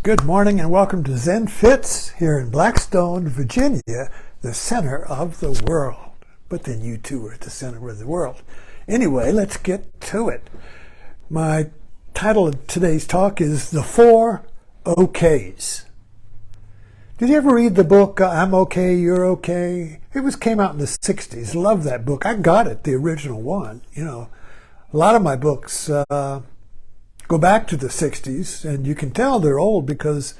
Good morning and welcome to Zen Fits here in Blackstone, Virginia, the center of the world. But then you too are at the center of the world. Anyway, let's get to it. My title of today's talk is The 4 OKs. Did you ever read the book, I'm Okay, You're Okay? It came out in the 60s. Love that book. I got it, the original one. You know, a lot of my books go back to the 60s, and you can tell they're old because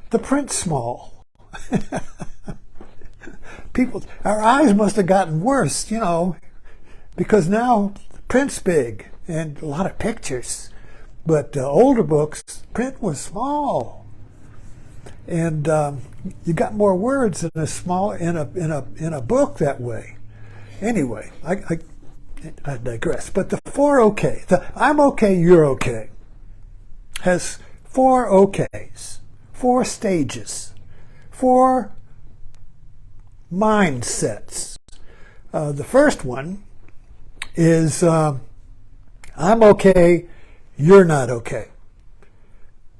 the print's small. Our eyes must have gotten worse, because now print's big and a lot of pictures. But older books, print was small, and you got more words in a book that way. Anyway, I digress. But the 4 OK, the I'm okay, you're okay, has 4 OKs, 4 stages, 4 mindsets. The first one is I'm okay, you're not okay.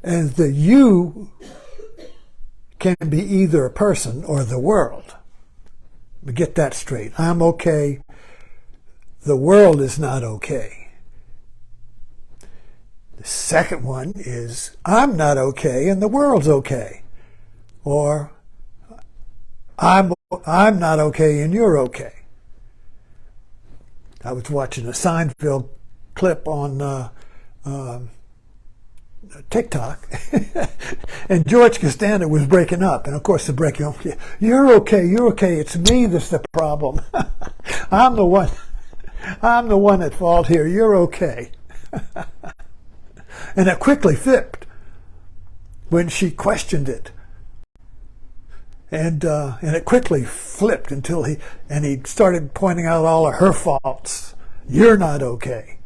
And the you can be either a person or the world. But get that straight. I'm okay, the world is not okay. The second one is I'm not okay and the world's okay. Or I'm not okay and you're okay. I was watching a Seinfeld clip on TikTok, and George Costanza was breaking up, and of course the breaking up, you're okay, it's me that's the problem. I'm the one at fault here, you're okay. And it quickly flipped when she questioned it. And it quickly flipped until he started pointing out all of her faults. You're not okay.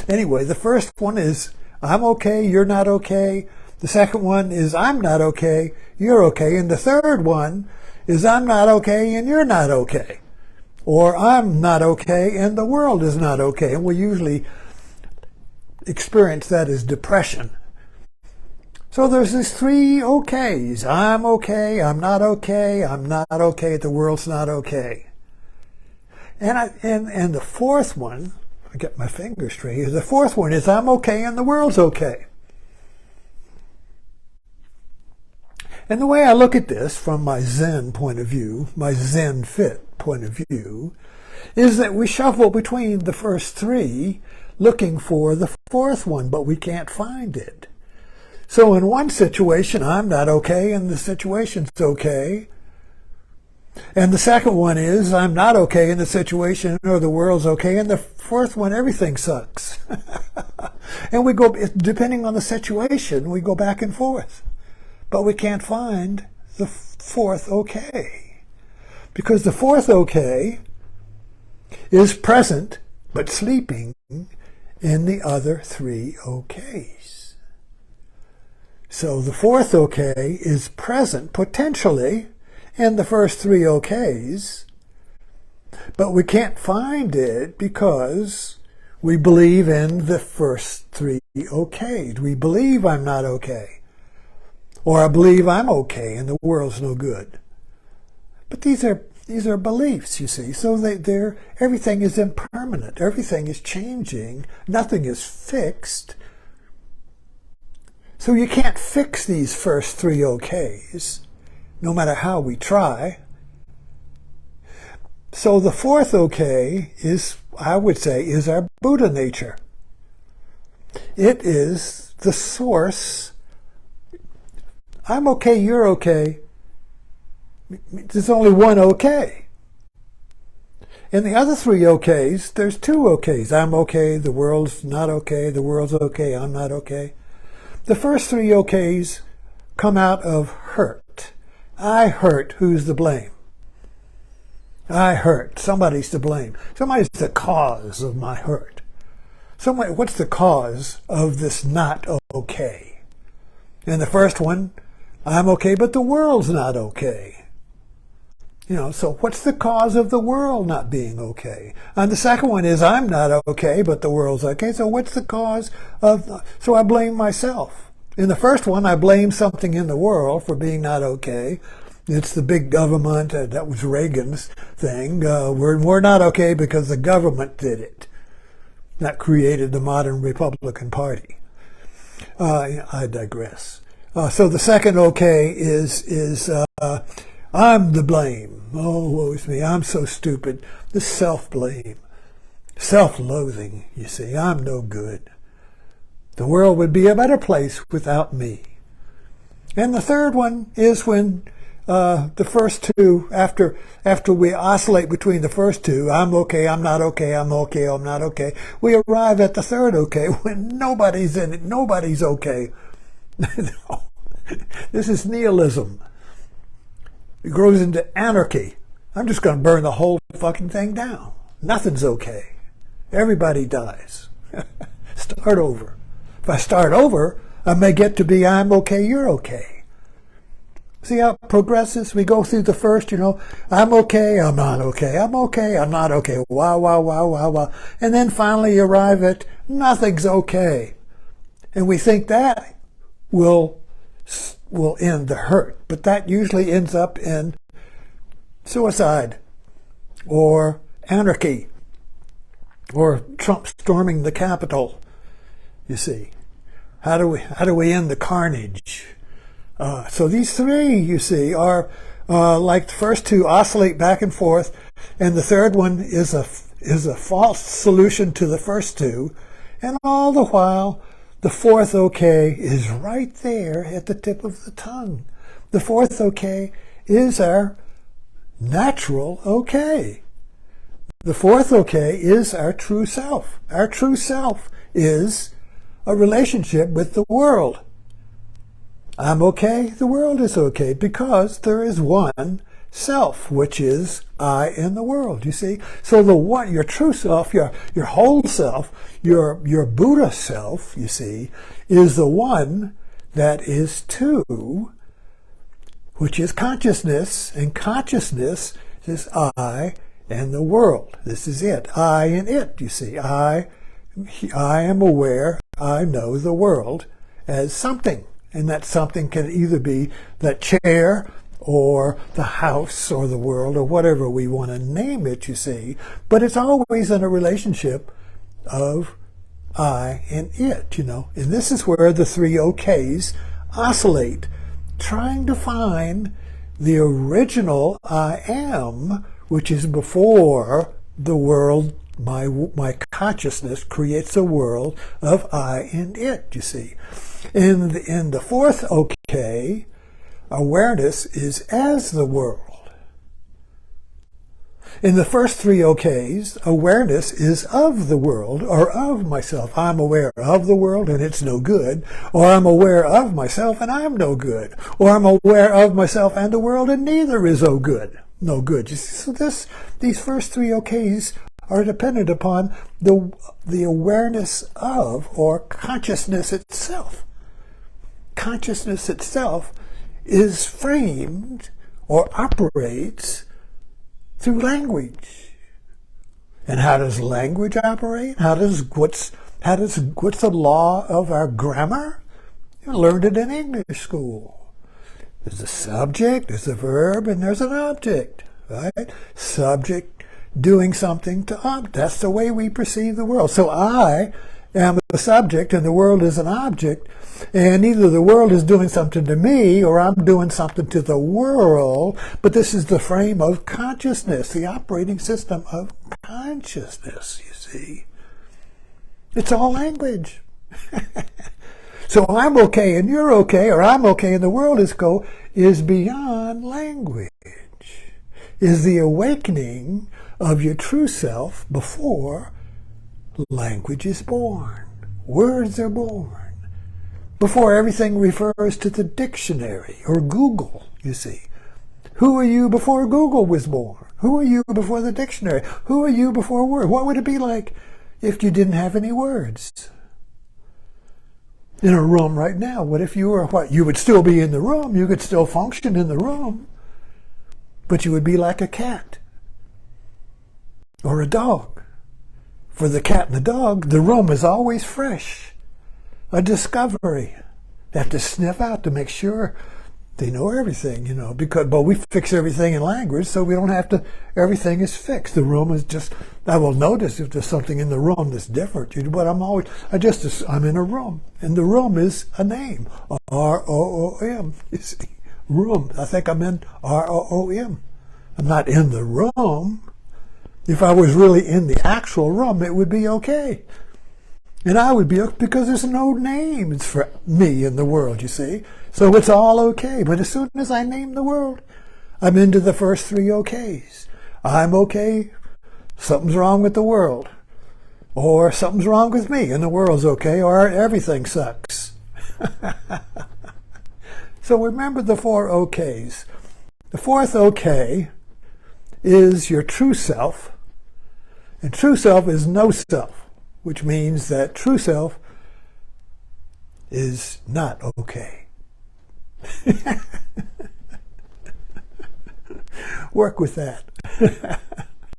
Anyway, the first one is I'm okay, you're not okay. The second one is I'm not okay, you're okay. And the third one is I'm not okay and you're not okay. Or I'm not okay and the world is not okay. And we usually experience that as depression. So there's these 3 okays. I'm okay, I'm not okay, the world's not okay. And the fourth one, I get my fingers straight here, the fourth one is I'm okay and the world's okay. And the way I look at this from my Zen point of view, my Zen Fit point of view, is that we shuffle between the first 3 looking for the fourth one, but we can't find it. So in one situation, I'm not okay, and the situation's okay. And the second one is, I'm not okay in the situation, or the world's okay. And the fourth one, everything sucks. And we go, depending on the situation, we go back and forth. But we can't find the fourth okay. Because the fourth okay is present, but sleeping in the other 3 okays. So the fourth okay is present potentially in the first 3 okays, but we can't find it because we believe in the first 3 okays. We believe I'm not okay, or I believe I'm okay and the world's no good. But these are beliefs, you see. So everything is impermanent. Everything is changing. Nothing is fixed. So you can't fix these first 3 okays, no matter how we try. So the fourth okay is, I would say, is our Buddha nature. It is the source. I'm okay, you're okay. There's only one okay. In the other 3 okays, there's 2 okays. I'm okay, the world's not okay, the world's okay, I'm not okay. The first 3 okays come out of hurt. I hurt, who's to blame? I hurt, somebody's to blame. Somebody's the cause of my hurt. What's the cause of this not okay? And the first one, I'm okay, but the world's not okay. So what's the cause of the world not being okay? And the second one is I'm not okay, but the world's okay. So what's the cause of, so I blame myself. In the first one, I blame something in the world for being not okay. It's the big government. That was Reagan's thing. We're not okay because the government did it. That created the modern Republican Party. I digress. So the second okay is I'm the blame. Oh, woe is me. I'm so stupid. The self-blame. Self-loathing, you see. I'm no good. The world would be a better place without me. And the third one is when the first two, after we oscillate between the first two, I'm okay, I'm not okay, I'm okay, I'm not okay, we arrive at the third okay when nobody's in it, nobody's okay. No. This is nihilism. It grows into anarchy. I'm just going to burn the whole fucking thing down. Nothing's okay. Everybody dies. Start over. If I start over, I may get to be I'm okay, you're okay. See how it progresses? We go through the first, I'm okay, I'm not okay, I'm okay, I'm not okay, wow, wow, wow, wow, wow. And then finally you arrive at nothing's okay. And we think that will end the hurt. But that usually ends up in suicide or anarchy or Trump storming the Capitol, you see. How do we end the carnage? So these three, you see, are like the first two oscillate back and forth, and the third one is a false solution to the first two, and all the while the fourth okay is right there at the tip of the tongue. The fourth okay is our natural okay. The fourth okay is our true self. Our true self is a relationship with the world. I'm okay, the world is okay, because there is one self, which is I in the world, you see. So the one, your true self, your whole self, your Buddha self, you see, is the one that is two, which is consciousness, and consciousness is I and the world. This is it, I and it, you see. I am aware, I know the world as something. And that something can either be that chair or the house or the world or whatever we want to name it, you see. But it's always in a relationship of I and it, And this is where the three okays oscillate, trying to find the original I am, which is before the world. My consciousness creates a world of I and it, you see. In the fourth okay, awareness is as the world. In the first three okays, awareness is of the world or of myself. I'm aware of the world and it's no good, or I'm aware of myself and I'm no good, or I'm aware of myself and the world and neither is no good. No good. You see, so these first three okays are dependent upon the awareness of, or consciousness itself. Consciousness itself is framed or operates through language. And how does language operate? What's the law of our grammar? You learned it in English school. There's a subject, there's a verb, and there's an object, right? Subject doing something to object. That's the way we perceive the world. So I am the subject and the world is an object, and either the world is doing something to me or I'm doing something to the world, but this is the frame of consciousness, the operating system of consciousness, you see. It's all language. So I'm okay and you're okay, or I'm okay and the world is beyond language, is the awakening of your true self before language is born. Words are born. Before everything refers to the dictionary or Google, you see. Who are you before Google was born? Who are you before the dictionary? Who are you before words? What would it be like if you didn't have any words? In a room right now, what if you were what? You would still be in the room. You could still function in the room. But you would be like a cat. Or a dog. For the cat and the dog, the room is always fresh. A discovery. They have to sniff out to make sure they know everything, but we fix everything in language, so we don't have to, everything is fixed. The room is just, I will notice if there's something in the room that's different, but I'm in a room, and the room is a name, R-O-O-M, you see, room. I think I'm in R-O-O-M. I'm not in the room. If I was really in the actual room, it would be okay. And I would be okay because there's no names for me in the world, you see. So it's all okay. But as soon as I name the world, I'm into the first three okays. I'm okay. Something's wrong with the world. Or something's wrong with me and the world's okay. Or everything sucks. So remember the four okays. The fourth okay is your true self. And true self is no self, which means that true self is not okay. Work with that.